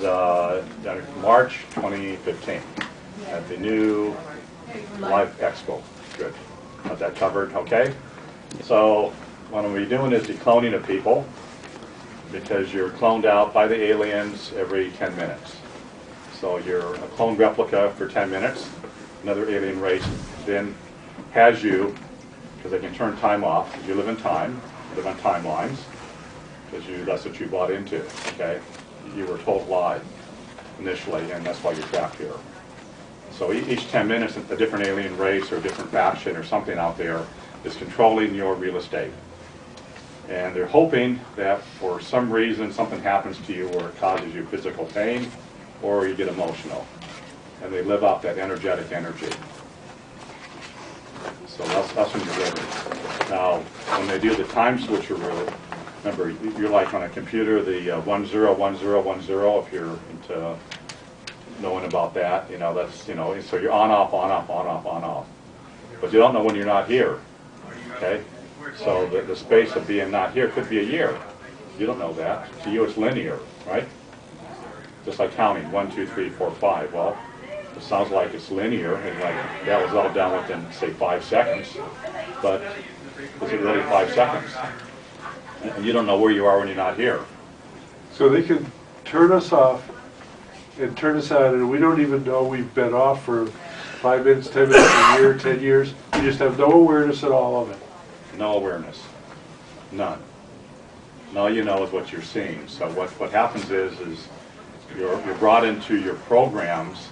was March 2015 at the new Live Expo. Good. Got that covered, okay? So what I'm going to be doing is decloning of people, because you're cloned out by the aliens every 10 minutes. So you're a clone replica for 10 minutes. Another alien race then has you, because they can turn time off. You live in time, you live on timelines, because that's what you bought into, okay? You were told lie initially, and that's why you're trapped here. So each 10 minutes, a different alien race or a different faction or something out there is controlling your real estate. And they're hoping that for some reason something happens to you where it causes you physical pain or you get emotional. And they live off that energetic energy. So that's when you're living. Now, when they do the time switcher rule, remember, you're like on a computer, the 101010, if you're into knowing about that, you know, that's, you know, so you're on, off, on, off, on, off, on, off. But you don't know when you're not here, okay? So the space of being not here could be a year. You don't know that. To you, it's linear, right? Just like counting, 1, 2, 3, 4, 5. Well, it sounds like it's linear, and like that was all done within, say, 5 seconds. But is it really 5 seconds? And you don't know where you are when you're not here. So they can turn us off and turn us on, and we don't even know we've been off for 5 minutes, 10 minutes, a year, 10 years. You just have no awareness at all of it. No awareness. None. And all you know is what you're seeing. So what happens is you're brought into your programs,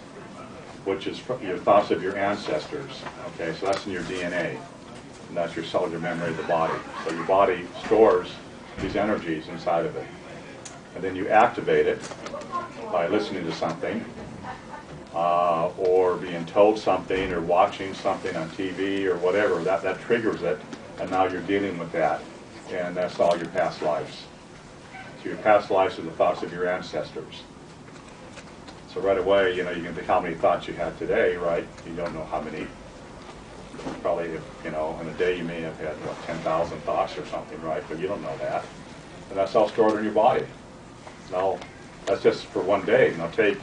which is your thoughts of your ancestors. Okay, so that's in your DNA. And that's your cellular memory of the body. So your body stores these energies inside of it. And then you activate it by listening to something, or being told something, or watching something on TV, or whatever. That triggers it, and now you're dealing with that. And that's all your past lives. So your past lives are the thoughts of your ancestors. So right away, you know, you can think how many thoughts you had today, right? You don't know how many. Probably, you know, in a day you may have had, what, 10,000 thoughts or something, right? But you don't know that. And that's all stored in your body. Now, that's just for one day. Now take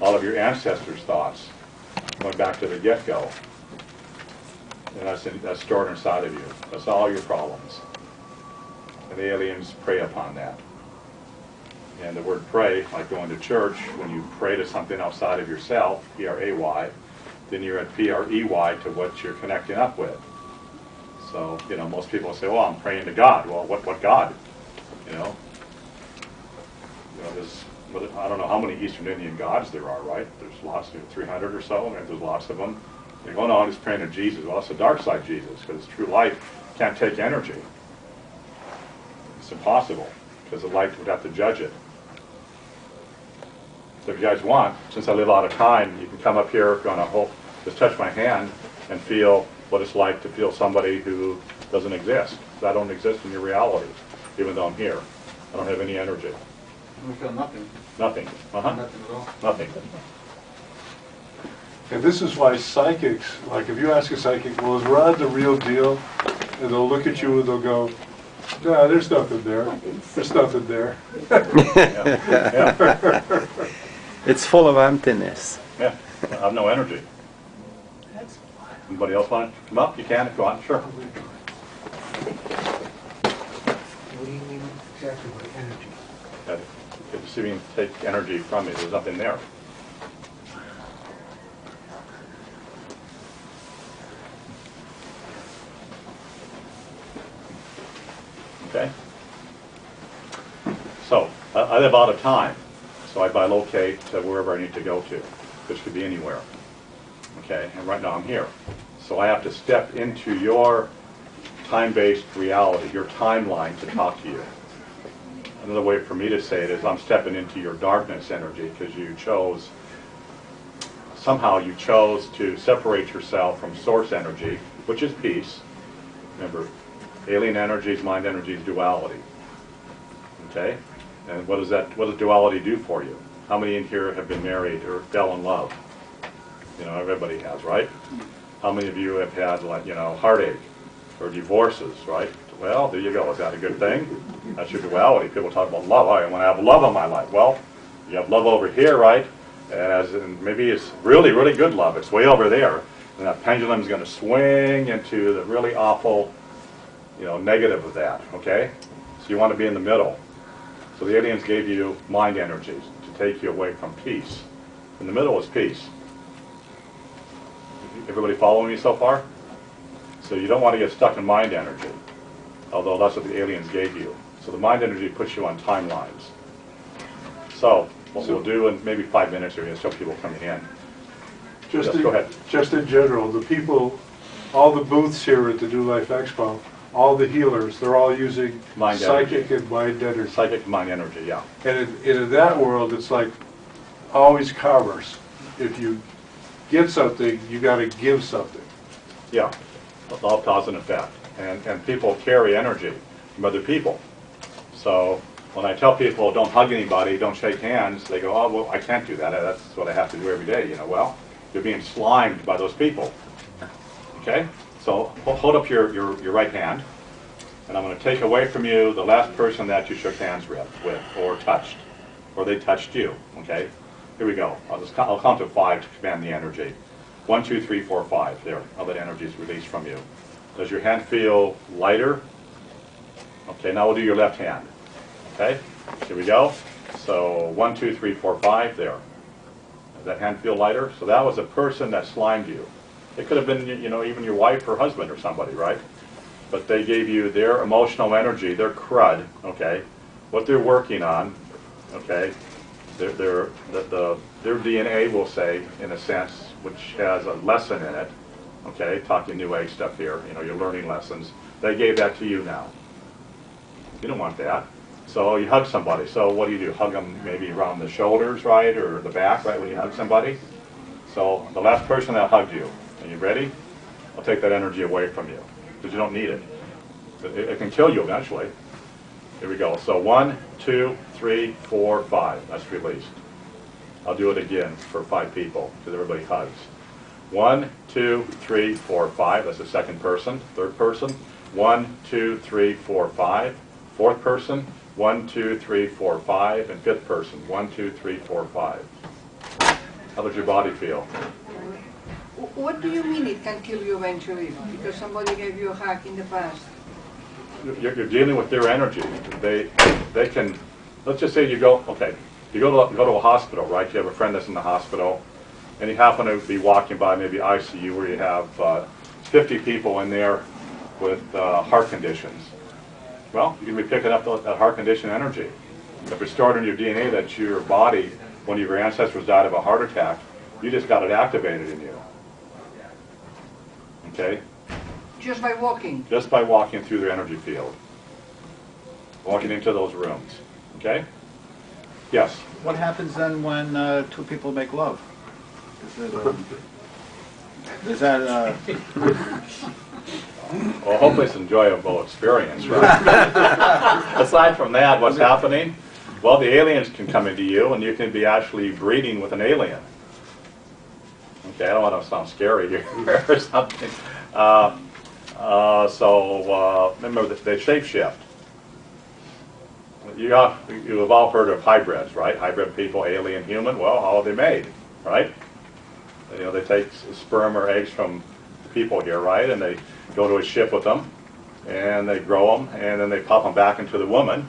all of your ancestors' thoughts, going back to the get-go. And that's stored inside of you. That's all your problems. And the aliens prey upon that. And the word pray, like going to church, when you pray to something outside of yourself, P-R-A-Y, then you're at P-R-E-Y to what you're connecting up with. So, you know, most people say, well, I'm praying to God. Well, what God? You know, there's, I don't know how many Eastern Indian gods there are, right? There's lots, 300 or so, and there's lots of them. They go, no, I'm just praying to Jesus. Well, it's a dark side Jesus, because true light can't take energy. It's impossible, because the light would have to judge it. So if you guys want, since I live out of time, you can come up here if you want to hold, just touch my hand and feel what it's like to feel somebody who doesn't exist. I don't exist in your reality, even though I'm here. I don't have any energy. We feel nothing. Nothing. Nothing at all. Nothing. And this is why psychics, like if you ask a psychic, well, is Rod the real deal? And they'll look at you and they'll go, no, there's nothing there. There's nothing there. Yeah. It's full of emptiness. Yeah. I have no energy. Anybody else want to come up? You can if you want. Sure. What do you mean exactly by energy? That if you see me take energy from me, there's nothing there. Okay? So, I live out of time, so I bilocate to wherever I need to go to, which could be anywhere. Okay, and right now I'm here. So I have to step into your time-based reality, your timeline to talk to you. Another way for me to say it is I'm stepping into your darkness energy because you chose, somehow you chose to separate yourself from source energy, which is peace. Remember, alien energies, mind energies, duality. Okay? And what does duality do for you? How many in here have been married or fell in love? You know, everybody has, right? How many of you have had, like, you know, heartache or divorces, right? Well, there you go. Is that a good thing? That's your duality. People talk about love. I want to have love in my life. Well, You have love over here, right? As in maybe it's really, really good love. It's way over there. And that pendulum's going to swing into the really awful, negative of that, okay? So you want to be in the middle. So the aliens gave you mind energies to take you away from peace. In the middle is peace. Everybody following me so far? So you don't want to get stuck in mind energy, although that's what the aliens gave you. So the mind energy puts you on timelines. So what we'll do in maybe 5 minutes, there's still people coming in. Just Yes, go ahead. Just in general, the people, all the booths here at the New Life Expo, all the healers, they're all using Mind psychic energy. and mind energy. Psychic mind energy, yeah. And in that world, it's like always commerce. If you get something, you got to give something. Yeah, all cause and effect. And people carry energy from other people. So when I tell people don't hug anybody, don't shake hands, they go, oh, well, I can't do that. That's what I have to do every day. Well, you're being slimed by those people. Okay? So hold up your right hand, and I'm going to take away from you the last person that you shook hands with or touched, or they touched you. Okay? Here we go. I'll count to 5 to command the energy. 1, 2, 3, 4, 5. There. Now that energy is released from you. Does your hand feel lighter? Okay, now we'll do your left hand. Okay? Here we go. So 1, 2, 3, 4, 5. There. Does that hand feel lighter? So that was a person that slimed you. It could have been, even your wife or husband or somebody, right? But they gave you their emotional energy, their crud, okay? What they're working on, okay? Their DNA, we'll say, in a sense, which has a lesson in it, okay? Talking New Age stuff here, you're learning lessons. They gave that to you now. You don't want that. So you hug somebody. So what do? Hug them maybe around the shoulders, right? Or the back, right, when you hug somebody? So the last person that hugged you, are you ready? I'll take that energy away from you, because you don't need it. It can kill you eventually. Here we go. So 1, 2, 3, 4, 5. That's released. I'll do it again for 5 people, because everybody hugs. 1, 2, 3, 4, 5. That's the second person. Third person. 1, 2, 3, 4, 5. Fourth person. 1, 2, 3, 4, 5. And fifth person. 1, 2, 3, 4, 5. How does your body feel? What do you mean it can kill you eventually? Because somebody gave you a hug in the past. You're dealing with their energy. They can, let's just say you go to a hospital, right? You have a friend that's in the hospital, and you happen to be walking by maybe ICU where you have 50 people in there with heart conditions. Well, you can be picking up that heart condition energy. If it's stored in your DNA that your body, one of your ancestors died of a heart attack, you just got it activated in you. Okay? Just by walking? Just by walking through their energy field. Walking into those rooms. Okay? Yes? What happens then when 2 people make love? Is that Well, hopefully it's an enjoyable experience, right? Aside from that, what's happening? Well, the aliens can come into you, and you can be actually breeding with an alien. Okay, I don't want to sound scary here or something. Remember, they shapeshift. You have all heard of hybrids, right? Hybrid people, alien, human. Well, how are they made, right? They take sperm or eggs from people here, right? And they go to a ship with them, and they grow them, and then they pop them back into the woman.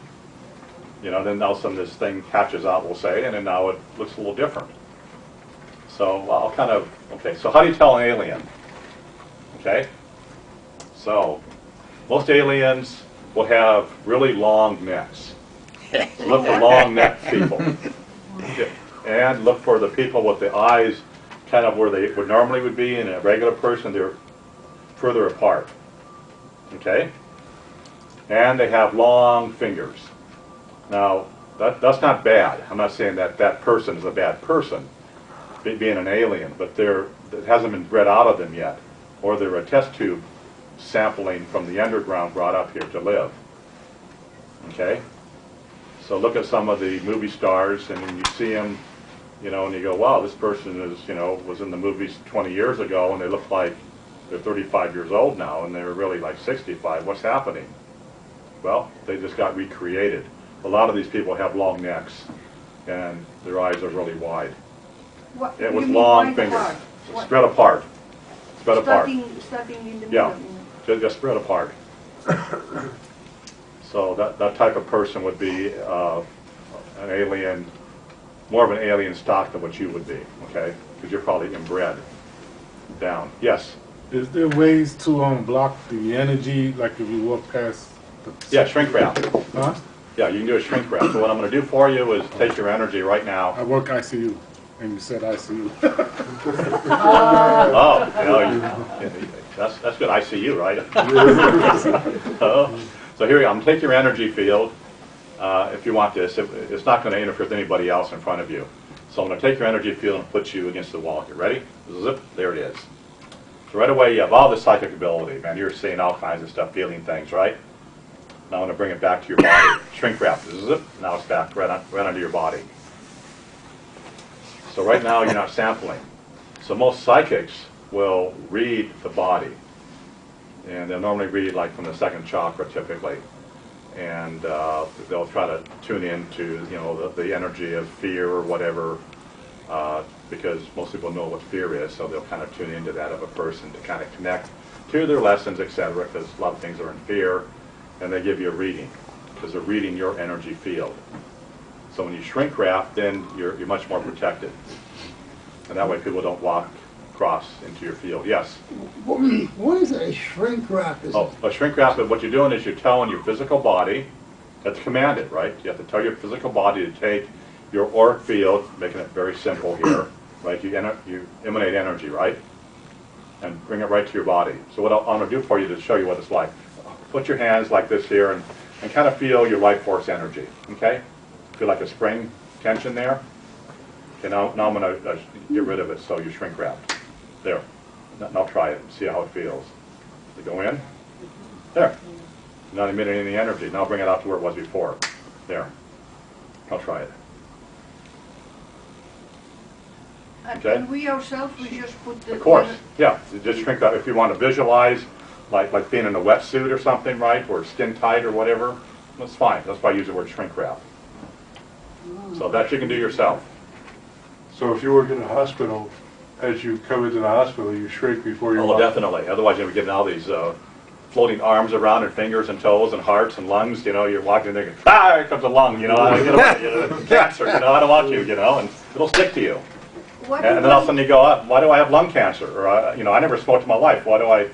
Then all of a sudden this thing hatches out, we'll say, and then now it looks a little different. So I'll so how do you tell an alien? Okay? So most aliens will have really long necks. Look for long necked people. And look for the people with the eyes kind of where they would normally would be in a regular person, they're further apart. Okay? And they have long fingers. Now, that's not bad. I'm not saying that that person is a bad person, being an alien, but it hasn't been bred out of them yet. Or they're a test tube sampling from the underground brought up here to live. Okay? So look at some of the movie stars, and when you see them, and you go, wow, this person is, was in the movies 20 years ago, and they look like they're 35 years old now, and they're really like 65. What's happening? Well, they just got recreated. A lot of these people have long necks, and Their eyes are really wide. What, Yeah, you with mean long wide fingers. part? What- Spread apart. Spread apart. Starting in the Yeah. middle. Just spread apart. So that type of person would be an alien, more of an alien stock than what you would be, okay? Because you're probably inbred down. Yes? Is there ways to block the energy, like if you walk past the... Yeah, shrink wrap. Huh? Yeah, you can do a shrink wrap. So what I'm going to do for you is take your energy right now. I work ICU, and you said ICU. Oh, that's good. I see you, right? Oh. So here, I'm going to take your energy field. If you want this, it's not going to interfere with anybody else in front of you. So I'm going to take your energy field and put you against the wall. You ready? Zip. There it is. So right away, you have all the psychic ability, man. You're seeing all kinds of stuff, feeling things, right? Now I'm going to bring it back to your body. Shrink wrap. Zip. Now it's back right under your body. So right now, you're not sampling. So most psychics will read the body. And they'll normally read like from the second chakra typically. And they'll try to tune into, you know, the energy of fear or whatever, because most people know what fear is, so they'll kind of tune into that of a person to kind of connect to their lessons, etc., because a lot of things are in fear, and they give you a reading, because they're reading your energy field. So when you shrink wrap, then you're much more protected. And that way people don't walk across into your field. Yes? What is a shrink wrap? Oh, a shrink wrap, what you're doing is you're telling your physical body, you have to command it, right? You have to tell your physical body to take your auric field, making it very simple here, right? You emanate energy, right? And bring it right to your body. So what I'm going to do for you to show you what it's like, put your hands like this here and kind of feel your life force energy, okay? Feel like a spring tension there. Okay, now I'm going to get rid of it so you shrink wrap. There. Now try it and see how it feels. You go in. There. Not emitting any energy. Now bring it out to where it was before. There. I'll try it. And Okay. can we ourselves, we just put the... Of course. Yeah. You just shrink up. If you want to visualize like being in a wetsuit or something, right? Or skin tight or whatever, that's fine. That's why I use the word shrink wrap. So that you can do yourself. So if you work in a hospital, as you come into the hospital, you shrink before you Oh, walk. definitely. Otherwise, you'll be getting all these floating arms around and fingers and toes and hearts and lungs. You know, you're walking there, here comes a lung. You know, get away, you know, cancer. You know, I don't want you. You know, and it'll stick to you. What And then all of a sudden you go, why do I have lung cancer? Or you know, I never smoked in my life. Why do I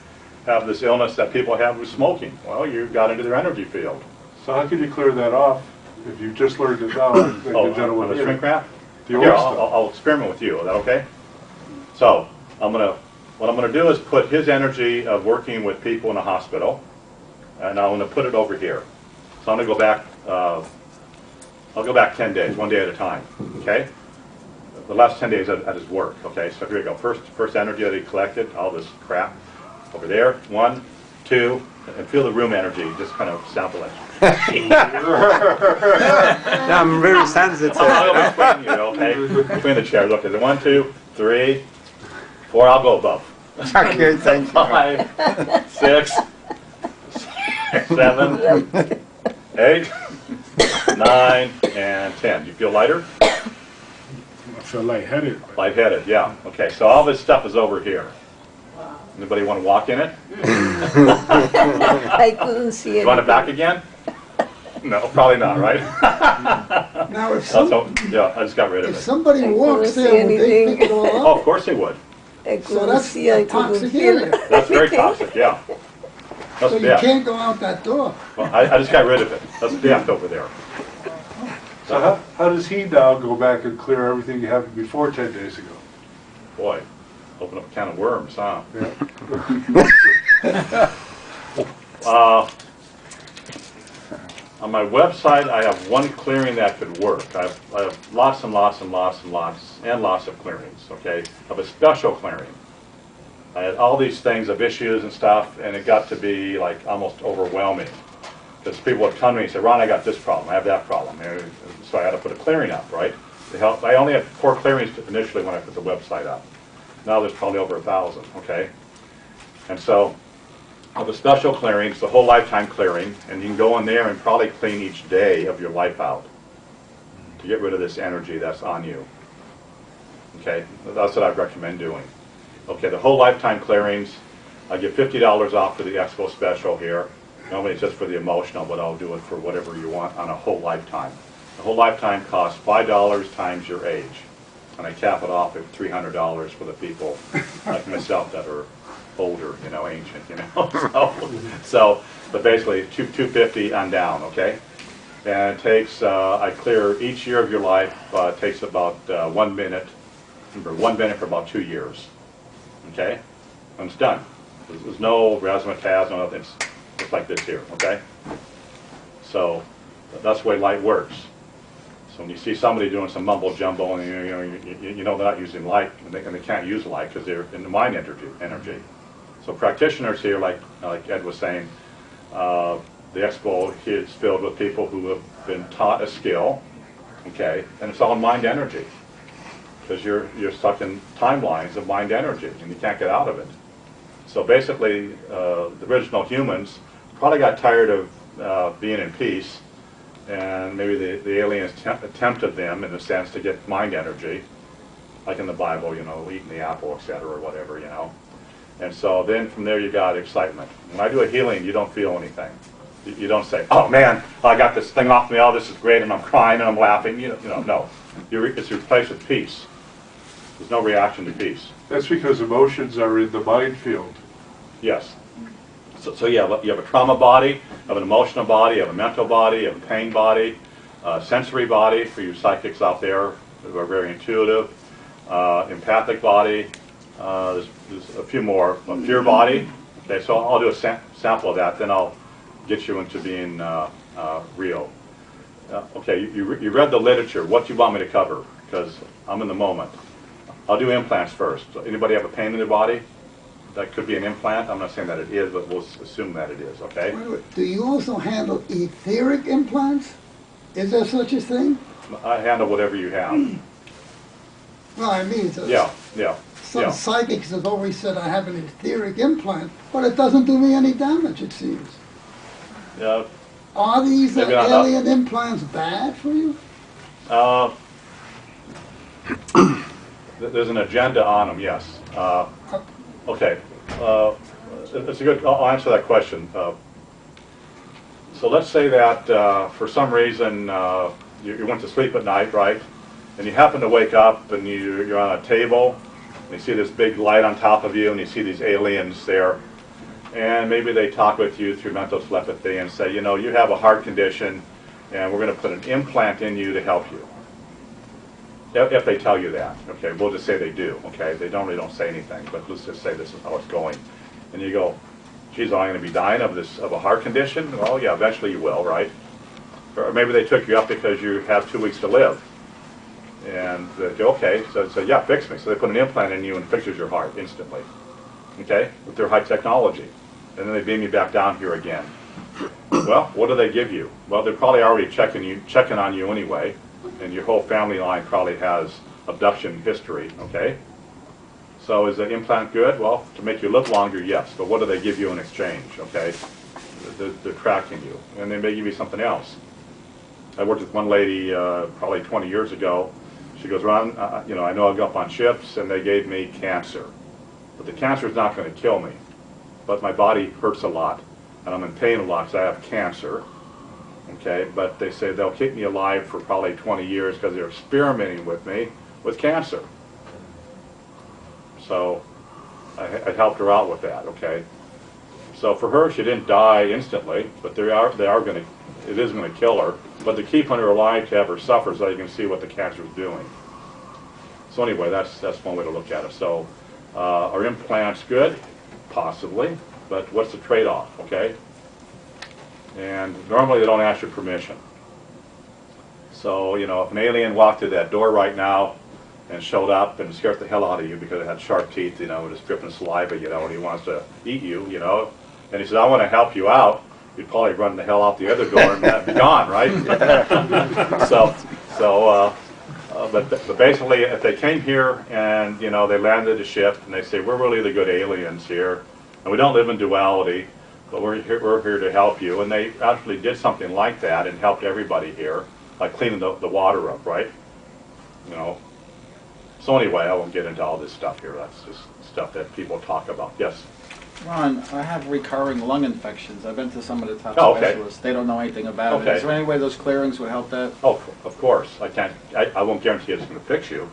have this illness that people have with smoking? Well, you got into their energy field. So how can you clear that off if you just learned it now, like the On gentleman the here? shrink wrap. The Here, old I'll stuff. experiment with you. Is that okay? So what I'm gonna do is put his energy of working with people in a hospital, and I'm gonna put it over here. So I'm gonna go back. I'll go back 10 days, one day at a time. Okay. The last 10 days at his work. Okay. So here we go. First energy that he collected, all this crap over there. 1, 2, and feel the room energy. Just kind of sample it. Yeah, I'm very sensitive. I'll between you, okay? Between the chairs. Okay, the 1, 2, 3, 4. I'll go above. Okay, thank you. 5, 6, 7, 8, 9, and 10. Do you feel lighter? I feel lightheaded. Lightheaded, yeah. Okay, so all this stuff is over here. Anybody want to walk in it? I couldn't see You want it back again? No, probably not, right? Now, if Yeah, I just got rid of if it. somebody I walks couldn't there, see would they anything. pick it all Oh, up? of course they would. I So couldn't that's see, I a couldn't toxic feel area. it. That's very toxic, yeah. So That's you death. can't go out that door. Well, I just got rid of it. That's death over there. So how does he now go back and clear everything you had before 10 days ago? Boy, open up a can of worms, huh? Yeah. On my website, I have one clearing that could work. I have lots and lots and lots and lots of clearings, okay? I have a special clearing. I had all these things of issues and stuff, and it got to be like almost overwhelming. Because people would come to me and say, Ron, I got this problem, I have that problem. And so I had to put a clearing up, right? To help. I only had 4 clearings initially when I put the website up. Now there's probably over 1,000, okay? And so I have a special clearing, it's the whole lifetime clearing, and you can go in there and probably clean each day of your life out. to get rid of this energy that's on you. Okay, that's what I'd recommend doing. Okay, the whole lifetime clearings, I give $50 off for the Expo special here. Normally it's just for the emotional, but I'll do it for whatever you want on a whole lifetime. The whole lifetime costs $5 times your age. And I cap it off at $300 for the people like myself that are older, you know, ancient, you know. But basically $250 on down, okay? And it takes, I clear each year of your life, takes about 1 minute. Remember, 1 minute for about 2 years, okay? And it's done. There's no razzmatazz, no nothing. It's just like this here, okay? So that's the way light works. So when you see somebody doing some mumbo jumbo, and you know they're not using light, and they can't use light because they're in the mind energy. So practitioners here, like Ed was saying, the Expo is filled with people who have been taught a skill, okay, and it's all mind energy. Because you're stuck in timelines of mind energy, and you can't get out of it. So basically, the original humans probably got tired of being in peace, and maybe the aliens tempted them, in a sense, to get mind energy, like in the Bible, you know, eating the apple, etc., or whatever, you know. And so then from there you got excitement. When I do a healing, you don't feel anything. You don't say, oh man, I got this thing off me, oh this is great, and I'm crying and I'm laughing. You know, no. It's replaced with peace. There's no reaction to peace. That's because emotions are in the mind field. Yes. So you have a trauma body, you have an emotional body, you have a mental body, you have a pain body, sensory body for you psychics out there who are very intuitive, empathic body, there's a few more, a fear body. Okay, so I'll do a sample of that, then I'll get you into being real. Okay, you read the literature. What do you want me to cover? Because I'm in the moment. I'll do implants first. So anybody have a pain in their body? That could be an implant. I'm not saying that it is, but we'll assume that it is, okay? Wait. Do you also handle etheric implants? Is there such a thing? I handle whatever you have. Well, I mean, some psychics have always said I have an etheric implant, but it doesn't do me any damage, it seems. Are these alien implants bad for you? There's an agenda on them, yes. Okay, it's a good, I'll answer that question. So let's say that for some reason you went to sleep at night, right? And you happen to wake up and you're on a table, and you see this big light on top of you, and you see these aliens there. And maybe they talk with you through mental telepathy and say, you know, you have a heart condition, and we're going to put an implant in you to help you. If they tell you that, okay, we'll just say they do, okay? They normally don't say anything, but let's just say this is how it's going. And you go, geez, am I going to be dying of a heart condition? Well, yeah, eventually you will, right? Or maybe they took you up because you have 2 weeks to live. And they go, okay, so yeah, fix me. So they put an implant in you and fixes your heart instantly, okay, with their high technology. And then they beam you back down here again. Well, what do they give you? Well, they're probably already checking on you anyway. And your whole family line probably has abduction history, okay? So is the implant good? Well, to make you live longer, yes. But what do they give you in exchange, okay? They're tracking you. And they may give you something else. I worked with one lady probably 20 years ago. She goes, Ron, you know, I know I go up on ships and they gave me cancer. But the cancer is not going to kill me. But my body hurts a lot. And I'm in pain a lot because I have cancer. Okay, but they say they'll keep me alive for probably 20 years because they're experimenting with me with cancer. So I helped her out with that, okay? So for her, she didn't die instantly, but it is going to kill her. But they're keeping her alive to have her suffer so you can see what the cancer is doing. So anyway, that's one way to look at it. So are implants good? Possibly, but what's the trade-off, okay? And normally they don't ask your permission. So, you know, if an alien walked through that door right now and showed up and scared the hell out of you because it had sharp teeth, you know, just dripping saliva, you know, and he wants to eat you, you know, and he says, I want to help you out, you'd probably run the hell out the other door and that'd be gone, right? But basically, if they came here and, you know, they landed a ship and they say, we're really the good aliens here, and we don't live in duality, but we're here to help you, and they actually did something like that and helped everybody here, like cleaning the water up, right? You know. So anyway, I won't get into all this stuff here. That's just stuff that people talk about. Yes? Ron, I have recurring lung infections. I've been to some of the top Oh, okay. specialists. They don't know anything about it. Okay. Is there any way those clearings would help that? Oh, of course. I won't guarantee it's going to fix you.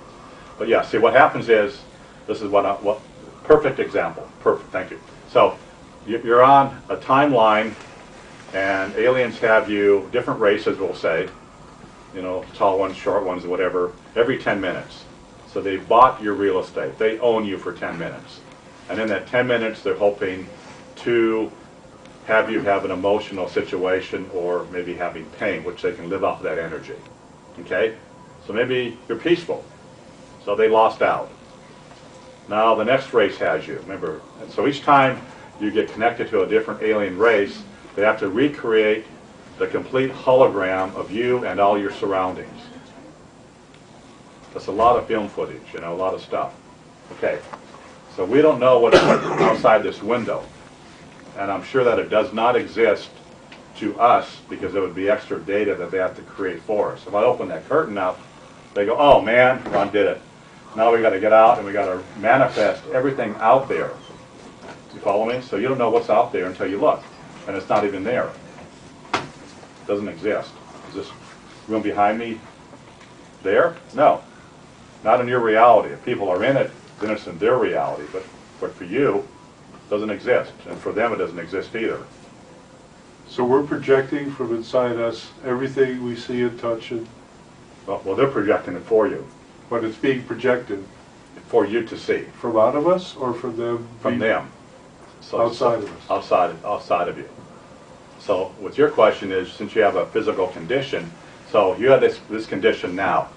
But yeah, see what happens is, this is what perfect example. Perfect, thank you. So you're on a timeline and aliens have you, different races we'll say, you know, tall ones, short ones, whatever, every 10 minutes. So they bought your real estate. They own you for 10 minutes. And in that 10 minutes, they're hoping to have you have an emotional situation or maybe having pain, which they can live off of that energy. Okay? So maybe you're peaceful. So they lost out. Now the next race has you, remember. And so each time you get connected to a different alien race, they have to recreate the complete hologram of you and all your surroundings. That's a lot of film footage, you know, a lot of stuff. Okay, so we don't know what's outside this window. And I'm sure that it does not exist to us because it would be extra data that they have to create for us. If I open that curtain up, they go, oh man, Ron did it. Now we got to get out and we got to manifest everything out there. You follow me? So you don't know what's out there until you look. And it's not even there. It doesn't exist. Is this room behind me there? No. Not in your reality. If people are in it, then it's in their reality. But for you, it doesn't exist. And for them, it doesn't exist either. So we're projecting from inside us everything we see and touch, and Well, they're projecting it for you. but it's being projected For you to see. from out of us or from them? From them. So, Outside of us. Outside of you. So what your question is, since you have a physical condition, so you have this condition now,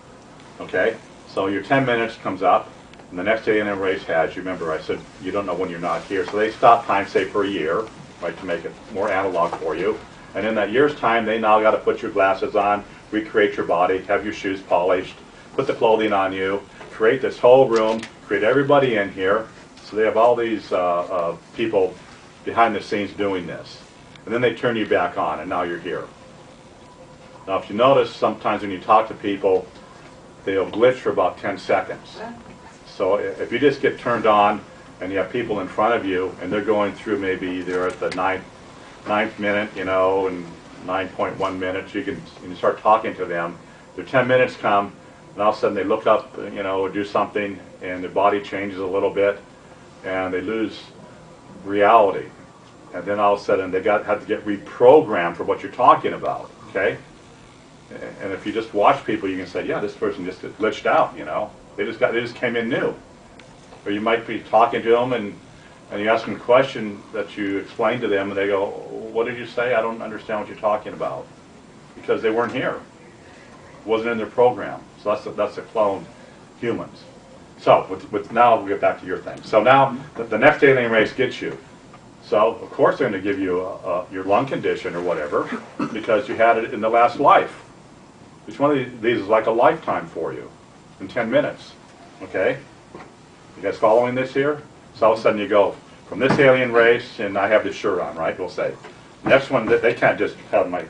okay? So your 10 minutes comes up, and the next alien race has you. Remember, I said you don't know when you're not here. So they stop time, say, for a year, right, to make it more analog for you. And in that year's time, they now got to put your glasses on, recreate your body, have your shoes polished, put the clothing on you, create this whole room, create everybody in here. So they have all these people behind the scenes doing this. And then they turn you back on, and now you're here. Now, if you notice, sometimes when you talk to people, they'll glitch for about 10 seconds. So if you just get turned on, and you have people in front of you, and they're going through maybe they're at the ninth minute, you know, and 9.1 minutes, you start talking to them. Their 10 minutes come, and all of a sudden they look up, you know, or do something, and their body changes a little bit, and they lose reality. And then all of a sudden they have to get reprogrammed for what you're talking about, okay? And if you just watch people, you can say, yeah, this person just glitched out, you know. They just came in new. Or you might be talking to them and you ask them a question that you explain to them, and they go, what did you say? I don't understand what you're talking about. Because they weren't here. It wasn't in their program. So that's the cloned humans. So now we'll get back to your thing. So now the next alien race gets you. So of course they're going to give you your lung condition or whatever because you had it in the last life. Each one of these is like a lifetime for you in 10 minutes. Okay? You guys following this here? So all of a sudden you go from this alien race, and I have this shirt on, right? We'll say. Next one, they can't just have my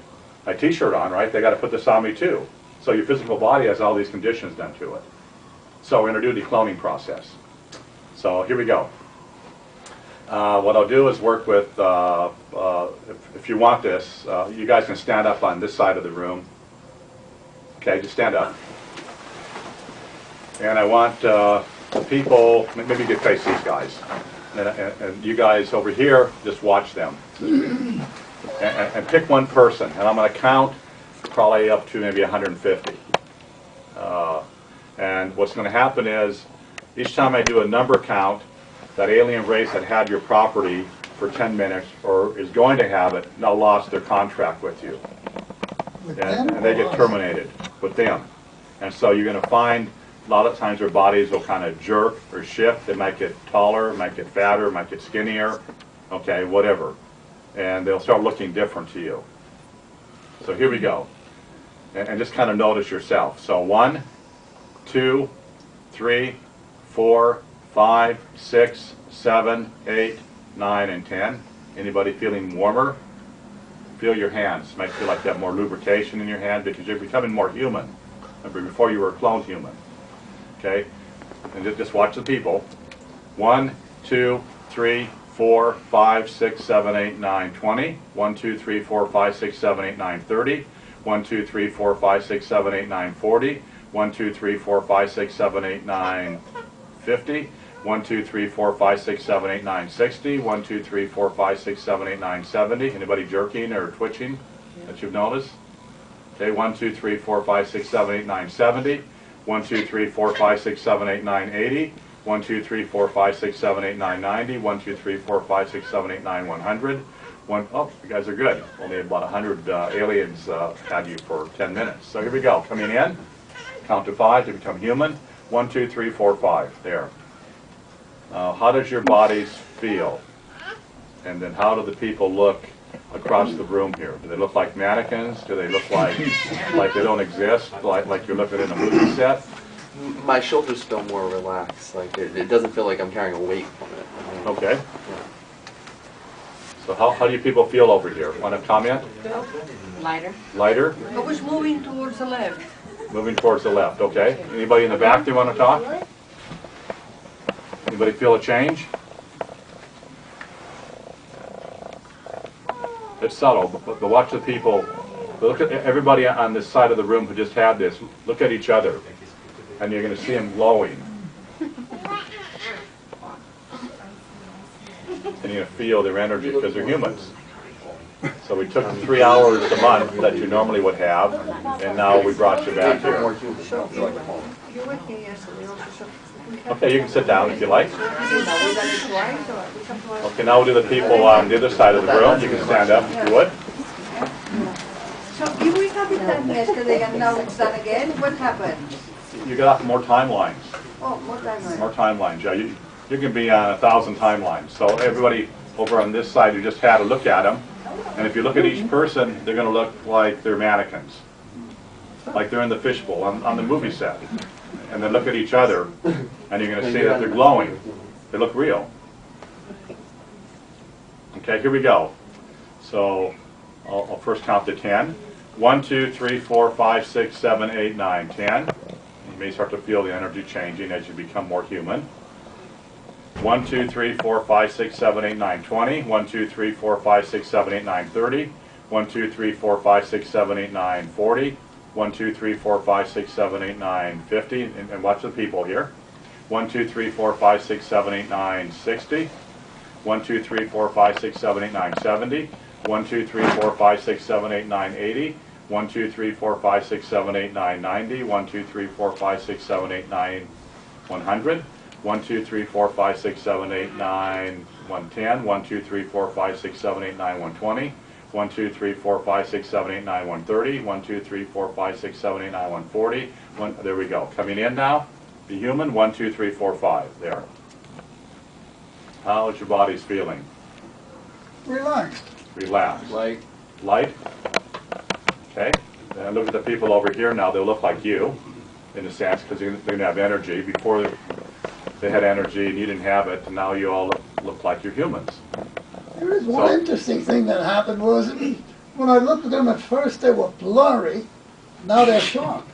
t-shirt on, right? They got to put this on me too. So your physical body has all these conditions done to it. So we're going to do the cloning process. So here we go. What I'll do is work with, if you want this, you guys can stand up on this side of the room. Okay, just stand up. And I want people, maybe you could face these guys. And you guys over here, just watch them. And pick one person. And I'm going to count probably up to maybe 150. And what's going to happen is, each time I do a number count, that alien race that had your property for 10 minutes or is going to have it now lost their contract with you. And they get terminated with them. And so you're going to find a lot of times their bodies will kind of jerk or shift. They might get taller, might get fatter, might get skinnier, okay, whatever. And they'll start looking different to you. So here we go. And just kind of notice yourself. So 1, 2, 3, 4, 5, 6, 7, 8, 9, and 10. Anybody feeling warmer? feel your hands. You might feel like you have more lubrication in your hand because you're becoming more human. Remember, before you were a cloned human. Okay? And just watch the people. 1, 2, 3, 4, 5, 6, 7, 8, 9, 20. 1, 2, 3, 4, 5, 6, 7, 8, 9, 30. 1, 2, 3, 4, 5, 6, 7, 8, 9, 40. 1, 2, 3, 4, 5, 6, 7, 8, 9, 50. 1, 2, 3, 4, 5, 6, 7, 8, 9, 60. 1, 2, 3, 4, 5, 6, 7, 8, 9, 70. Anybody jerking or twitching that you've noticed? Okay, 1, 2, 3, 4, 5, 6, 7, 8, 9, 70. 1, 2, 3, 4, 5, 6, 7, 8, 9, 80. 1, 2, 3, 4, 5, 6, 7, 8, 9, 90. 1, 2, 3, 4, 5, 6, 7, 8, 9, 100. Oh, you guys are good. Only about 100 aliens had you for 10 minutes. So here we go. Coming in. Count to 5 to become human. 1, 2, 3, 4, 5. There. How does your bodies feel? And then how do the people look across the room here? Do they look like mannequins? Do they look like they don't exist? Like you're looking in a movie set? My shoulders feel more relaxed. Like it doesn't feel like I'm carrying a weight on it. Okay. So how do you people feel over here? Want to comment? Lighter. Lighter? I was moving towards the left. Moving towards the left, okay. Anybody in the back that want to talk? Anybody feel a change? It's subtle, but watch the people. Look at everybody on this side of the room who just had this. Look at each other, and you're going to see them glowing. And you're going to feel their energy because they're humans. So we took the 3 hours a month that you normally would have, and now we brought you back here. You were here yesterday also. Okay, you can sit down if you like. We done it twice, or we come twice? Okay, now we'll do the people on the other side of the room. You can stand up if you would. So you were have it done yesterday and now it's done again? What happened? You got more timelines. Oh, more time. More timelines, yeah. You can be on 1,000 timelines. So everybody over on this side, you just had a look at them. And if you look at each person, they're going to look like they're mannequins. Like they're in the fishbowl on the movie set. And then look at each other, and you're going to see that they're glowing. They look real. Okay, here we go. So I'll first count to 10. 1, 2, 3, 4, 5, 6, 7, 8, 9, 10. You may start to feel the energy changing as you become more human. 1, 2, 3, 4, 5, 6, 7, 8, 9, 20. 1, 2, 3, 4, 5, 6, 7, 8, 9, 30. 1, 2, 3, 4, 5, 6, 7, 8, 9, 40. 1, 2, 3, 4, 5, 6, 7, 8, 9, 50. And watch the people here. 1, 2, 3, 4, 5, 6, 7, 8, 9, 60. 1, 2, 3, 4, 5, 6, 7, 8, 9, 70. 1, 2, 3, 4, 5, 6, 7, 8, 9, 80. 1, 2, 3, 4, 5, 6, 7, 8, 9, 90. 1, 2, 3, 4, 5, 6, 7, 8, 9, 100. 1, 2, 3, 4, 5, 6, 7, 8, 9, 110. 1, 2, 3, 4, 5, 6, 7, 8, 9, 120. 1, 2, 3, 4, 5, 6, 7, 8, 9, 130. 1, 2, 3, 4, 5, 6, 7, 8, 9, 140. There we go. Coming in now. Be human. 1, 2, 3, 4, 5. There. How is your body's feeling? Relaxed. Relaxed. Light. Light? Okay. And look at the people over here now. They'll look like you, in a sense, because they're going to have energy. Before they had energy and you didn't have it, and now you all look like you're humans. There is one interesting thing that happened was when I looked at them at first they were blurry, now they're sharp.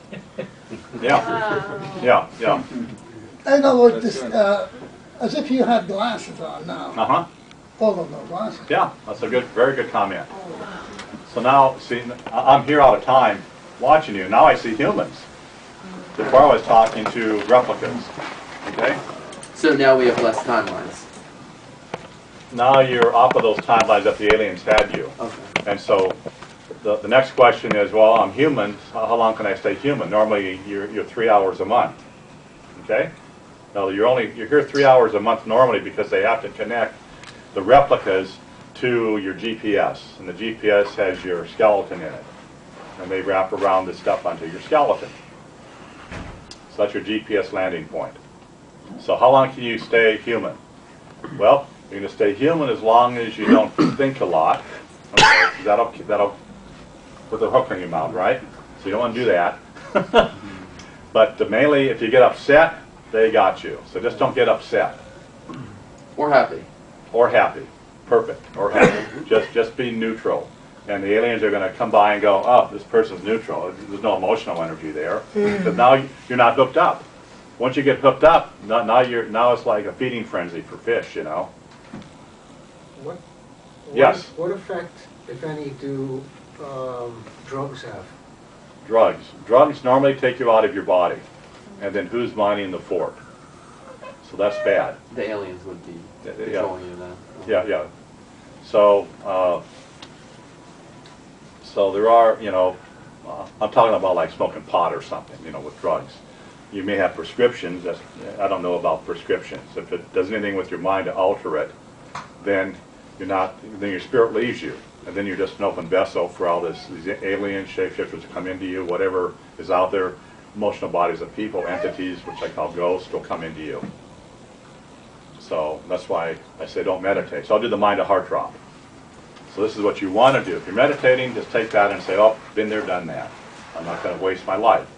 Yeah. Yeah, yeah. In other words, this, as if you had glasses on now. Uh-huh. Although no glasses. Yeah, that's a good, very good comment. So now, see, I'm here all the time watching you. Now I see humans. Before I was talking to replicas. Okay? So now we have less timelines. Now you're off of those timelines that the aliens had you. Okay. And so the next question is, well, I'm human. How long can I stay human? Normally you're 3 hours a month. Okay? Now you're here 3 hours a month normally because they have to connect the replicas to your GPS. And the GPS has your skeleton in it. And they wrap around this stuff onto your skeleton. So that's your GPS landing point. So how long can you stay human? Well, you're going to stay human as long as you don't think a lot. Okay, that'll put the hook in your mouth, right? So you don't want to do that. But mainly, if you get upset, they got you. So just don't get upset. Or happy. Or happy. Perfect. Or happy. Just be neutral. And the aliens are going to come by and go, oh, this person's neutral. There's no emotional energy there. Because now you're not hooked up. Once you get hooked up, now it's like a feeding frenzy for fish, you know. Yes. What effect, if any, do drugs have? Drugs. Drugs normally take you out of your body. And then who's mining the fort? So that's bad. The aliens would be controlling you then. Yeah. So, so there are, you know, I'm talking about like smoking pot or something, you know, with drugs. You may have prescriptions. I don't know about prescriptions. If it does anything with your mind to alter it, then then your spirit leaves you, and then you're just an open vessel for all these alien shapeshifters to come into you. Whatever is out there, emotional bodies of people, entities, which I call ghosts, will come into you. So that's why I say don't meditate. So I'll do the mind to heart drop. So this is what you want to do. If you're meditating, just take that and say, oh, been there, done that. I'm not going to waste my life.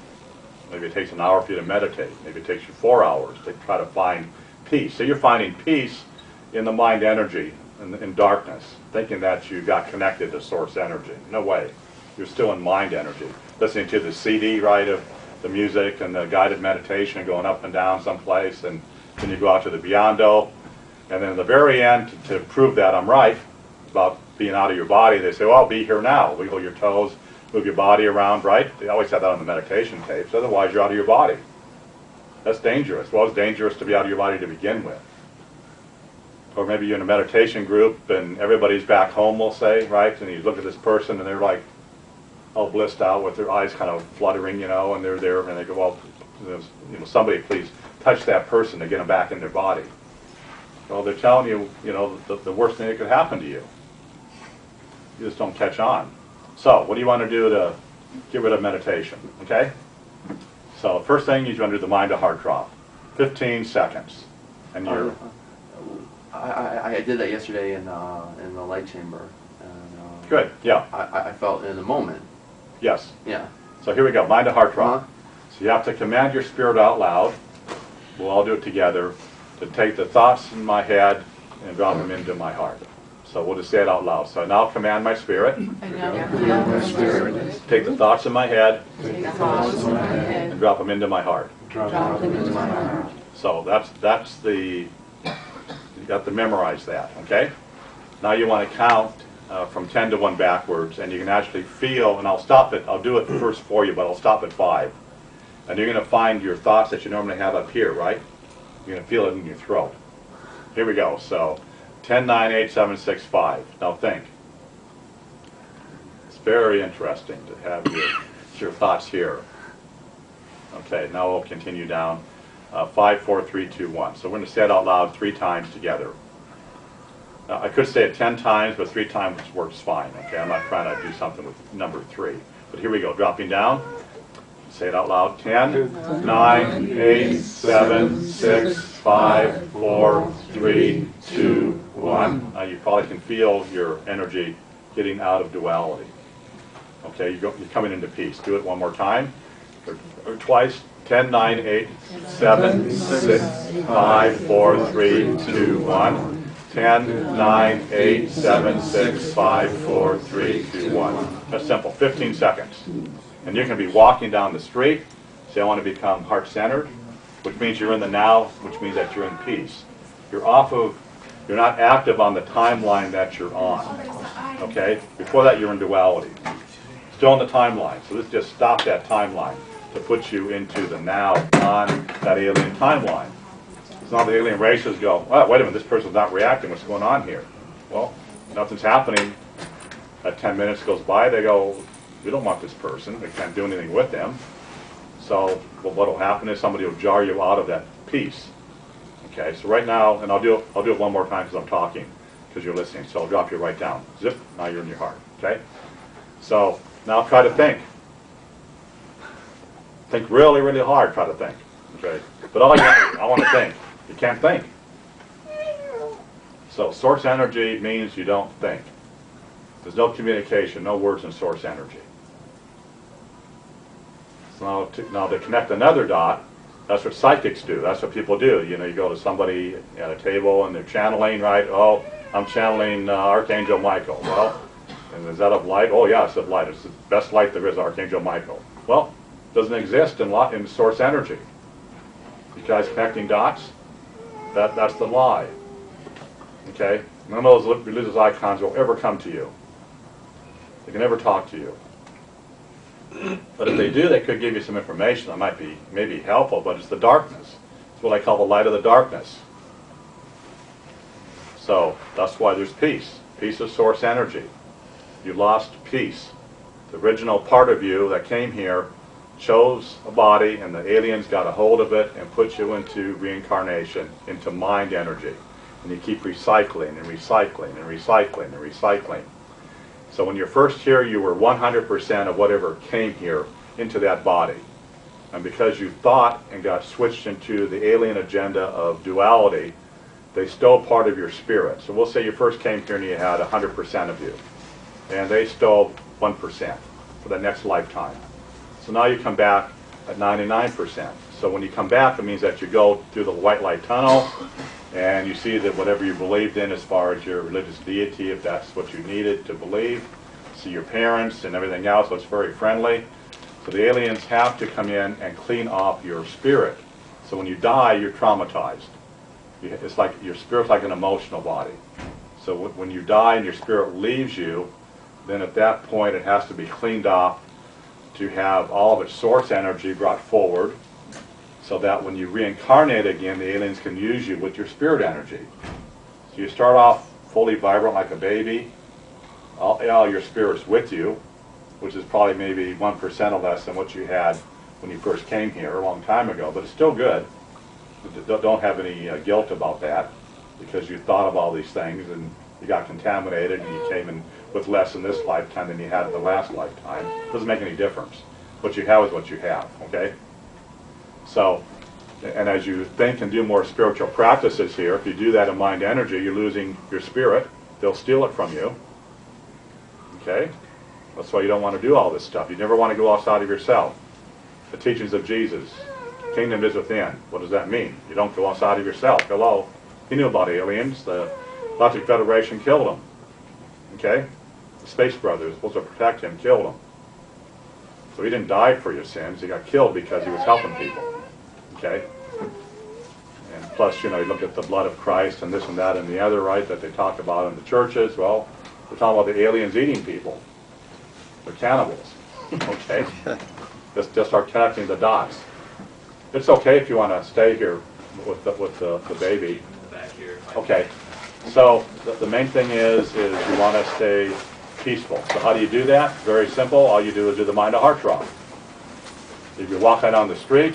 Maybe it takes an hour for you to meditate. Maybe it takes you 4 hours to try to find peace. So you're finding peace in the mind energy, in darkness, thinking that you got connected to source energy. No way. You're still in mind energy. Listening to the CD, right, of the music and the guided meditation and going up and down someplace, and then you go out to the Beyond-O. And then at the very end, to prove that I'm right about being out of your body, they say, well, be here now. Wiggle your toes, move your body around, right? They always have that on the meditation tapes. Otherwise, you're out of your body. That's dangerous. Well, it's dangerous to be out of your body to begin with. Or maybe you're in a meditation group and everybody's back home, we'll say, right? And you look at this person and they're like all blissed out with their eyes kind of fluttering, you know, and they're there and they go, well, you know, somebody please touch that person to get them back in their body. Well, they're telling you, you know, the worst thing that could happen to you. You just don't catch on. So, what do you want to do to get rid of meditation, okay? So, the first thing is you want to do the mind to heart drop. 15 seconds. And you're... I did that yesterday in the light chamber. And, good, yeah. I felt in the moment. Yes. Yeah. So here we go, mind to heart drop. So you have to command your spirit out loud. We'll all do it together. To take the thoughts in my head and drop them into my heart. So we'll just say it out loud. So I now command my spirit. Take the thoughts in my head and drop them into my heart. So that's the, you got to memorize that, okay? Now you want to count from 10 to 1 backwards, and you can actually feel, and I'll stop it, I'll do it first for you, but I'll stop at 5. And you're going to find your thoughts that you normally have up here, right? You're going to feel it in your throat. Here we go. So 10, 9, 8, 7, 6, 5. Now think. It's very interesting to have your thoughts here. Okay, now we'll continue down. 5, 4, 3, 2, 1. So we're going to say it out loud 3 times together. I could say it 10 times, but 3 times works fine. Okay, I'm not trying to do something with number 3. But here we go. Dropping down. Say it out loud. 10, 9, 8, 7, 6, 5, 4, 3, 2, 1. You probably can feel your energy getting out of duality. Okay, you're coming into peace. Do it one more time. Or twice. 10, 9, 8, 7, 6, 5, 4, 3, 2, 1. 10, 9, 8, 7, 6, 5, 4, 3, 2, 1. That's simple. 15 seconds. And you're going to be walking down the street. Say, I want to become heart-centered, which means you're in the now, which means that you're in peace. You're not active on the timeline that you're on. Okay? Before that, you're in duality. Still on the timeline. So let's just stop that timeline to put you into the now on that alien timeline. So now the alien races go, oh, wait a minute, this person's not reacting. What's going on here? Well, nothing's happening. 10 minutes goes by, they go, we don't want this person. We can't do anything with them. So what will happen is somebody will jar you out of that peace. Okay, so right now, and I'll do it one more time because I'm talking, because you're listening. So I'll drop you right down. Zip, now you're in your heart. Okay? So now try to think. Think really, really hard, try to think. Okay? But all you want, I want to think. You can't think. So source energy means you don't think. There's no communication, no words in source energy. So now to connect another dot, that's what psychics do. That's what people do. You know, you go to somebody at a table and they're channeling, right? Oh, I'm channeling Archangel Michael. Well, And is that of light? Oh yeah, it's of light. It's the best light there is, Archangel Michael. Well, it doesn't exist in source energy. You guys connecting dots? That's the lie. Okay? None of those religious icons will ever come to you. They can never talk to you. But if they do, they could give you some information that might be maybe helpful, but it's the darkness. It's what I call the light of the darkness. So that's why there's peace. Peace is source energy. You lost peace. The original part of you that came here chose a body, and the aliens got a hold of it and put you into reincarnation, into mind energy. And you keep recycling and recycling and recycling and recycling. So when you're first here, you were 100% of whatever came here into that body. And because you thought and got switched into the alien agenda of duality, they stole part of your spirit. So we'll say you first came here and you had 100% of you. And they stole 1% for the next lifetime. So now you come back at 99%. So when you come back, it means that you go through the white light tunnel and you see that whatever you believed in as far as your religious deity, if that's what you needed to believe, see your parents and everything else, so it's very friendly. So the aliens have to come in and clean off your spirit. So when you die, you're traumatized. It's like your spirit's like an emotional body. So when you die and your spirit leaves you, then at that point it has to be cleaned off to have all of its source energy brought forward, so that when you reincarnate again, the aliens can use you with your spirit energy. So you start off fully vibrant like a baby. All your spirit's with you, which is probably maybe 1% or less than what you had when you first came here a long time ago, but it's still good. Don't have any guilt about that, because you thought of all these things and you got contaminated and you came in with less in this lifetime than you had in the last lifetime. It doesn't make any difference. What you have is what you have, okay? So, and as you think and do more spiritual practices here, if you do that in mind energy, you're losing your spirit. They'll steal it from you, okay? That's why you don't want to do all this stuff. You never want to go outside of yourself. The teachings of Jesus, kingdom is within. What does that mean? You don't go outside of yourself. Hello? He knew about aliens. The Galactic Federation killed them, okay? The Space Brothers, supposed to protect him, killed him. So he didn't die for your sins. He got killed because he was helping people. Okay? And plus, you know, you look at the blood of Christ and this and that and the other, right, that they talk about in the churches. Well, we're talking about the aliens eating people. They're cannibals. Okay? Just start connecting the dots. It's okay if you want to stay here with the baby. Okay. So the main thing is you want to stay peaceful. So how do you do that? Very simple. All you do is do the mind to heart drop. If you're walking down the street,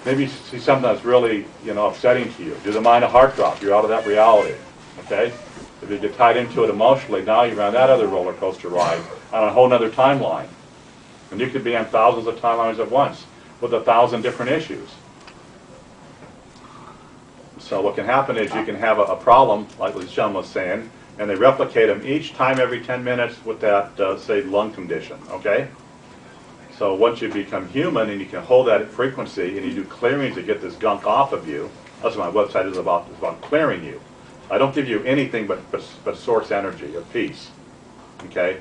maybe you see something that's really, you know, upsetting to you. Do the mind to heart drop. You're out of that reality. Okay? If you get tied into it emotionally, now you're on that other roller coaster ride on a whole other timeline. And you could be on thousands of timelines at once with 1,000 different issues. So what can happen is you can have a problem, like this gentleman was saying, and they replicate them each time every 10 minutes with that, say, lung condition, okay? So once you become human and you can hold that frequency and you do clearings to get this gunk off of you, that's what my website is about clearing you. I don't give you anything but source energy of peace, okay?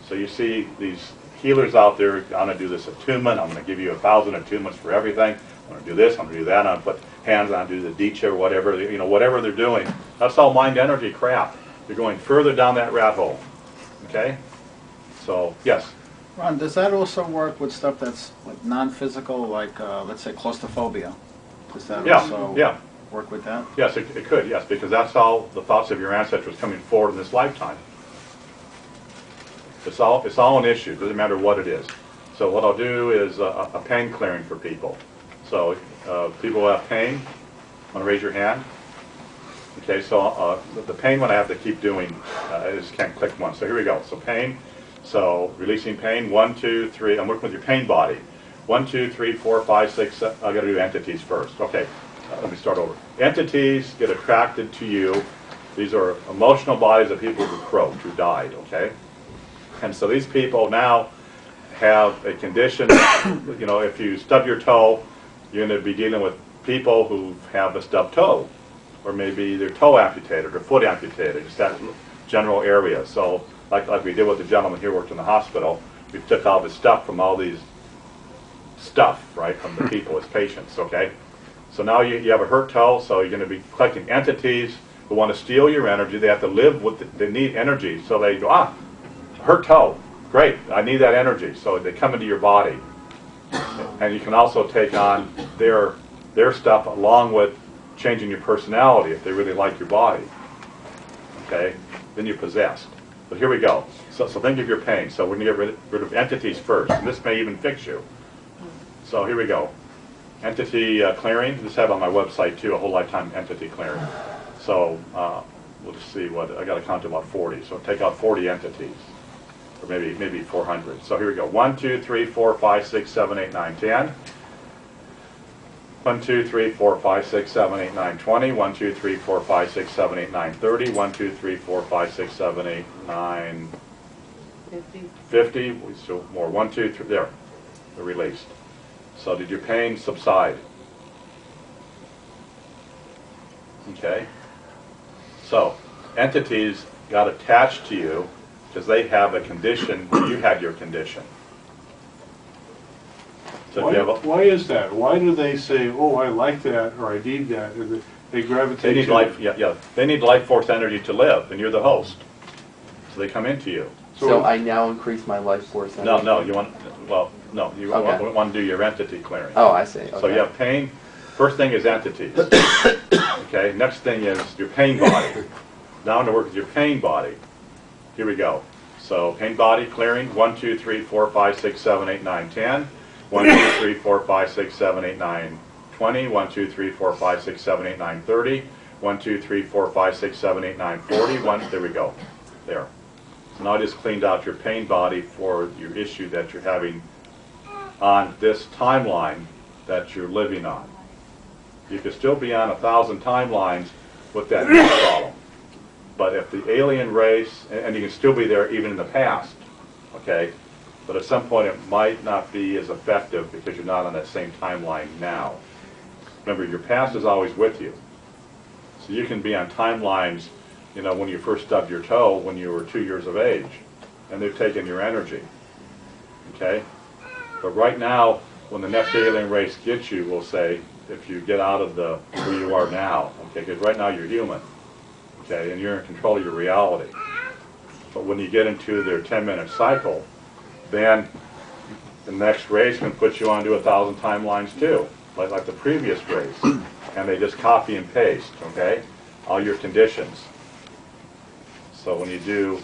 So you see these healers out there, I'm going to do this attunement, I'm going to give you 1,000 attunements for everything, I'm going to do this, I'm going to do that, I'm going to put hands on, do the dicha or whatever, you know, whatever they're doing. That's all mind energy crap. You're going further down that rat hole, okay? So, yes? Ron, does that also work with stuff that's like non-physical, like let's say claustrophobia? Does that also work with that? Yes, it could, yes, because that's all the thoughts of your ancestors coming forward in this lifetime. It's all an issue, doesn't matter what it is. So what I'll do is a pain clearing for people. So people who have pain, want to raise your hand? Okay, so the pain one I have to keep doing, I just can't click one. So here we go. So pain, so releasing pain, 1, 2, 3, I'm working with your pain body. 1, 2, 3, 4, 5, 6, 7, I've got to do entities first. Okay, let me start over. Entities get attracted to you. These are emotional bodies of people who croaked, who died, okay? And so these people now have a condition, you know, if you stub your toe, you're going to be dealing with people who have a stubbed toe, or maybe their toe amputated or foot amputated, just that general area. So like we did with the gentleman here who worked in the hospital. We took all the stuff from all these stuff, right, from the people as patients, okay? So now you have a hurt toe, so you're going to be collecting entities who want to steal your energy. They have to live with, they need energy. So they go, hurt toe, great, I need that energy. So they come into your body. And you can also take on their stuff along with changing your personality if they really like your body. Okay? Then you're possessed. But here we go. So think of your pain. So we're going to get rid of entities first. And this may even fix you. So here we go. Entity clearing. This I have on my website too, a whole lifetime entity clearing. So we'll just see what, I got to count to about 40. So take out 40 entities. Or maybe 400. So here we go. 1, 2, 3, 4, 5, 6, 7, 8, 9, 10. 1, 2, 3, 4, 5, 6, 7, 8, 9, 20. 1, 2, 3, 4, 5, 6, 7, 8, 9, 30. 1, 2, 3, 4, 5, 6, 7, 8, 9, 50. So more. 1, 2, 3. There. They're released. So did your pain subside? Okay. So entities got attached to you because they have a condition where you had your condition. So why is that? Why do they say, oh, I like that, or I need that, and they gravitate they need to life, they need life force energy to live, and you're the host. So they come into you. So I now increase my life force energy? No, you want, well, no, you want to do your entity clearing. Oh, I see. Okay. So you have pain. First thing is entities. Okay, next thing is your pain body. Now to work with your pain body. Here we go. So pain body clearing, 1, 2, 3, 4, 5, 6, 7, 8, 9, 10. 1, 2, 3, 4, 5, 6, 7, 8, 9, 20. 1, 2, 3, 4, 5, 6, 7, 8, 9, 30. 1, 2, 3, 4, 5, 6, 7, 8, 9, 40. There we go. There. So now I just cleaned out your pain body for your issue that you're having on this timeline that you're living on. You could still be on 1,000 timelines with that new problem. But if the alien race, and you can still be there even in the past, okay? But at some point it might not be as effective because you're not on that same timeline now. Remember, your past is always with you. So you can be on timelines, you know, when you first stubbed your toe when you were 2 years of age, and they've taken your energy, okay? But right now, when the next alien race gets you, we'll say, if you get out of the where you are now, okay, because right now you're human, okay, and you're in control of your reality. But when you get into their 10-minute cycle, then the next race can put you onto 1,000 timelines too, like the previous race, and they just copy and paste, okay, all your conditions. So when you do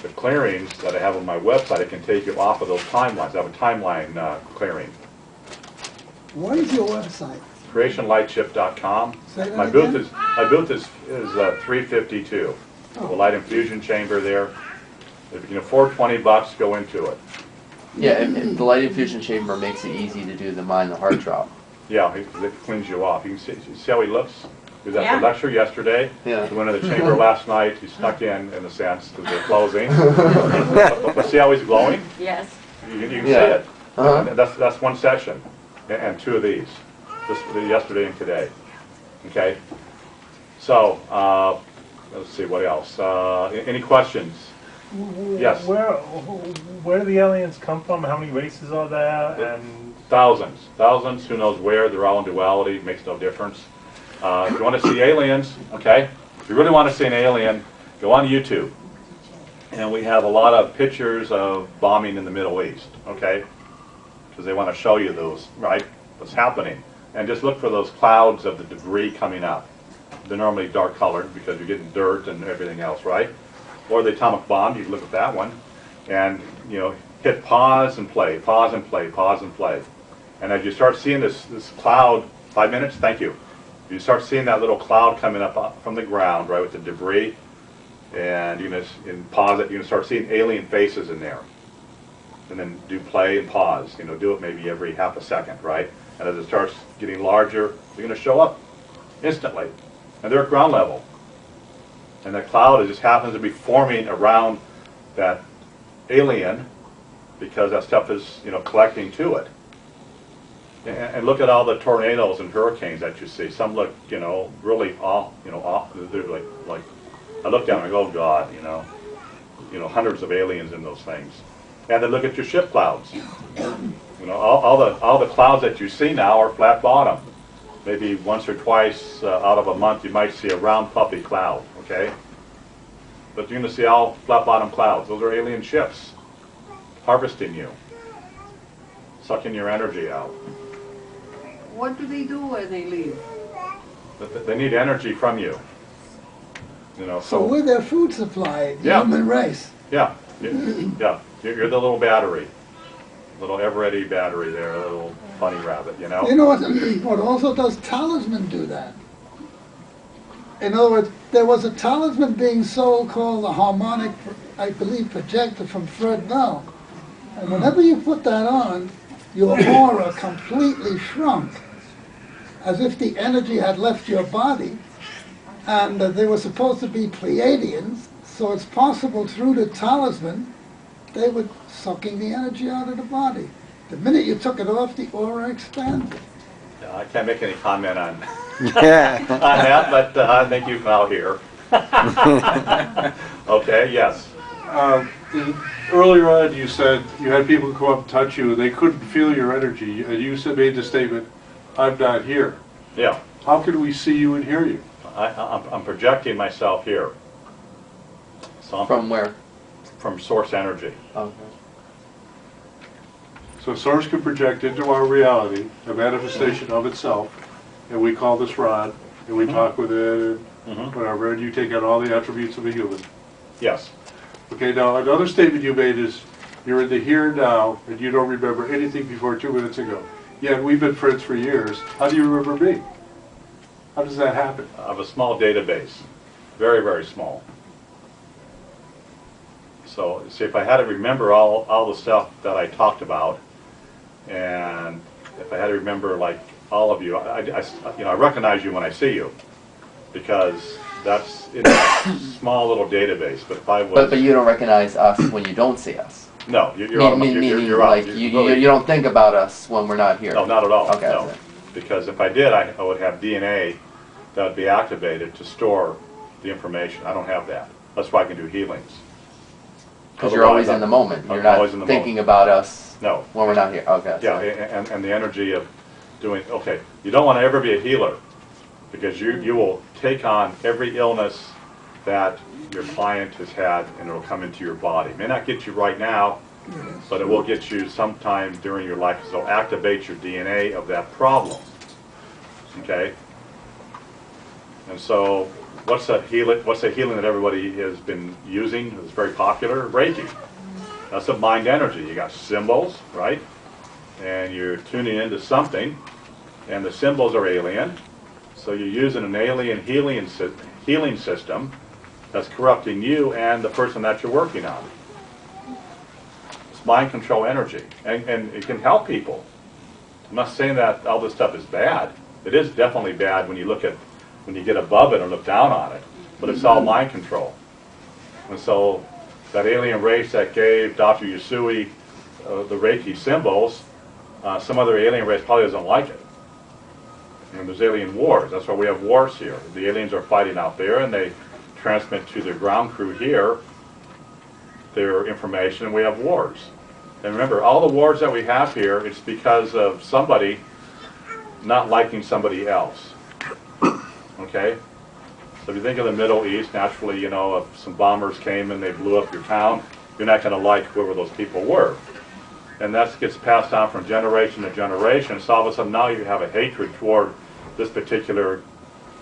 the clearings that I have on my website, it can take you off of those timelines. I have a timeline clearing. What is your website? Creationlightship.com. Say that My again? booth is 352. Oh. The light infusion chamber there. If you can afford $20, go into it. Yeah, and the light infusion chamber makes it easy to do the mind the heart drop. Yeah, it cleans you off. You can see how he looks. He was at the lecture yesterday. Yeah. He went to the chamber last night. He snuck in a sense, because they're closing. but see how he's glowing? Yes. You can see it. Uh-huh. That's one session, and 2 of these, just yesterday and today. Okay. So let's see what else. Any questions? Yes. Where do the aliens come from? How many races are there? And Thousands. Who knows where? They're all in duality. Makes no difference. If you want to see aliens, okay. If you really want to see an alien, go on YouTube. And we have a lot of pictures of bombing in the Middle East, okay? Because they want to show you those, right? What's happening. And just look for those clouds of the debris coming up. They're normally dark colored because you're getting dirt and everything else, right? Or the atomic bomb, you can look at that one. And, you know, hit pause and play, pause and play, pause and play. And as you start seeing this cloud, 5 minutes, thank you. You start seeing that little cloud coming up from the ground, right, with the debris, and you're going to pause it. You're going to start seeing alien faces in there, and then do play and pause. You know, do it maybe every half a second, right? And as it starts getting larger, they're going to show up instantly, and they're at ground level. And that cloud, it just happens to be forming around that alien because that stuff is, you know, collecting to it. And look at all the tornadoes and hurricanes that you see. Some look, you know, really off, you know, off. They're like I look down and I go, oh God, you know. hundreds of aliens in those things. And then look at your ship clouds. All the clouds that you see now are flat bottom. Maybe once or twice out of a month you might see a round puffy cloud, okay? But you're going to see all flat bottom clouds. Those are alien ships harvesting you, sucking your energy out. What do they do where they live? They need energy from you. So we're their food supply, the human race. Yeah, yeah. You're the little battery, little ever-ready battery there, a little bunny rabbit, You know what also does talisman do that? In other words, there was a talisman being sold called the harmonic, I believe, projector from Fred Bell. And whenever you put that on, your aura completely shrunk, as if the energy had left your body. And they were supposed to be Pleiadians, so it's possible through the talisman, they were sucking the energy out of the body. The minute you took it off, the aura expanded. Yeah, I can't make any comment on, Yeah. on that, but I think you can all hear. Okay, yes. Earlier on, you said you had people come up and touch you, and they couldn't feel your energy, and you made the statement, "I'm not here." Yeah. How can we see you and hear you? I'm projecting myself here. So From where? From source energy. Okay. So source can project into our reality, a manifestation of itself, and we call this Rod, and we talk with it, and whatever, and you take on all the attributes of a human. Yes. Okay, now another statement you made is you're in the here and now, and you don't remember anything before 2 minutes ago. Yeah, we've been friends for years. How do you remember me? How does that happen? I have a small database, very, very small. So, see, if I had to remember all the stuff that I talked about, and if I had to remember like all of you, I recognize you when I see you, because that's in that small little database. But if I was, but you don't recognize us when you don't see us. No, you're like you don't think about us when we're not here. No, not at all. Okay. No. Because if I did, I would have DNA that would be activated to store the information. I don't have that. That's why I can do healings. Because you're always in the moment. You're not thinking about us when we're not here. Okay. Yeah, and the energy of doing, okay, you don't want to ever be a healer, because you will take on every illness that your client has had, and it will come into your body. It may not get you right now, but it will get you sometime during your life, because it'll activate your DNA of that problem. Okay? And so, what's a healing that everybody has been using that's very popular? Reiki. That's a mind energy. You got symbols, right? And you're tuning into something, and the symbols are alien. So you're using an alien healing system that's corrupting you and the person that you're working on. It's mind control energy, and it can help people. I'm not saying that all this stuff is bad. It is definitely bad when you get above it and look down on it, but it's all mind control. And so that alien race that gave Dr. Yusui the Reiki symbols, some other alien race probably doesn't like it. And there's alien wars. That's why we have wars here. The aliens are fighting out there, and they transmit to their ground crew here their information, and we have wars. And remember, all the wars that we have here, it's because of somebody not liking somebody else. Okay? So if you think of the Middle East, naturally, if some bombers came and they blew up your town, you're not going to like whoever those people were. And that gets passed down from generation to generation. So all of a sudden now you have a hatred toward this particular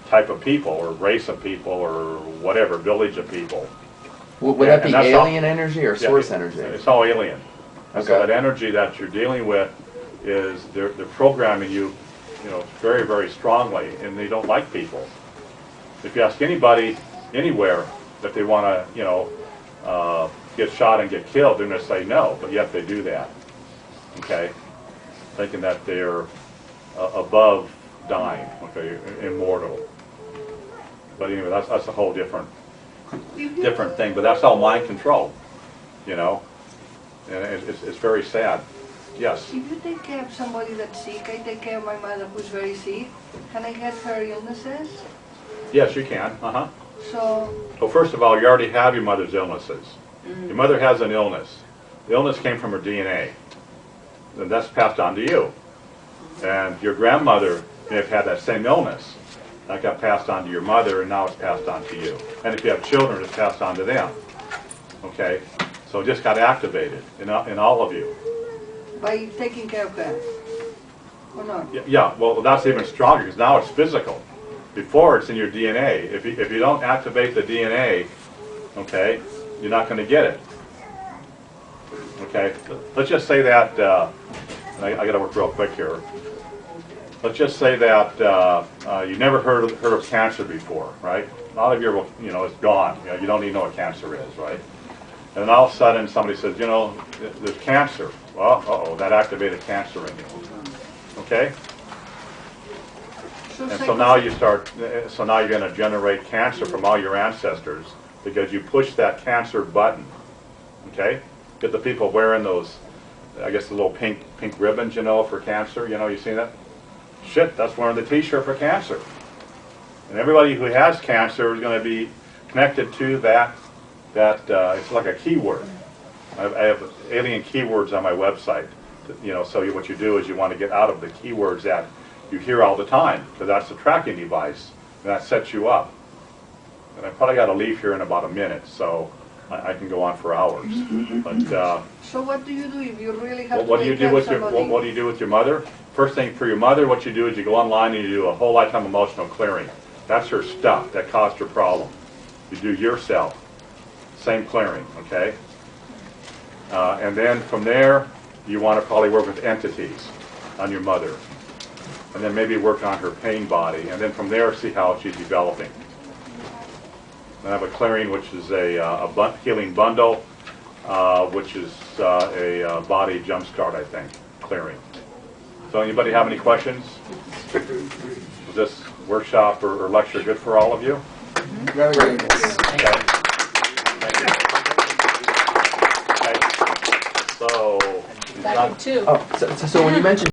type of people, or race of people, or whatever, village of people. Would that be alien energy or source energy? It's all alien. Okay. So that energy that you're dealing with is they're programming you, very, very strongly, and they don't like people. If you ask anybody anywhere that they want to, get shot and get killed, they're going to say no, but yet they do that. Okay, thinking that they're above dying, okay, immortal. But anyway, that's a whole different thing. But that's all mind control, and it's very sad. Yes. If you take care of somebody that's sick, I take care of my mother who's very sick. Can I get her illnesses? Yes, you can. So. Well, first of all, you already have your mother's illnesses. Your mother has an illness. The illness came from her DNA. And that's passed on to you. And your grandmother may have had that same illness. That got passed on to your mother, and now it's passed on to you. And if you have children, it's passed on to them. Okay? So it just got activated in all of you. By taking care of her, or not? Yeah, well, that's even stronger, because now it's physical. Before, it's in your DNA. If you don't activate the DNA, okay, you're not going to get it. Okay? Let's just say that, I got to work real quick here. Let's just say that you never heard of cancer before, right? All of your, it's gone. You don't even know what cancer is, right? And then all of a sudden somebody says, there's cancer. Well, uh-oh, that activated cancer in you. Okay? And so now you're going to generate cancer from all your ancestors because you push that cancer button. Okay? Get the people wearing those, I guess the little pink ribbons, for cancer. You seen that? Shit, that's wearing the t-shirt for cancer. And everybody who has cancer is going to be connected to that it's like a keyword. I have alien keywords on my website. So what you do is you want to get out of the keywords that you hear all the time, because that's the tracking device, and that sets you up. And I probably got to leave here in about a minute, so I can go on for hours. But so what do you do if you really have what to do you do with what do you do with your mother? First thing for your mother, what you do is you go online and you do a whole lifetime emotional clearing. That's her stuff that caused her problem. You do yourself. Same clearing, okay? And then from there, you want to probably work with entities on your mother. And then maybe work on her pain body. And then from there, see how she's developing. And I have a clearing, which is a healing bundle, which is a body jumpstart, I think, clearing. So anybody have any questions? Was this workshop or lecture good for all of you? Very good. Okay. Thank you. Okay. So, Back in two. So when you mentioned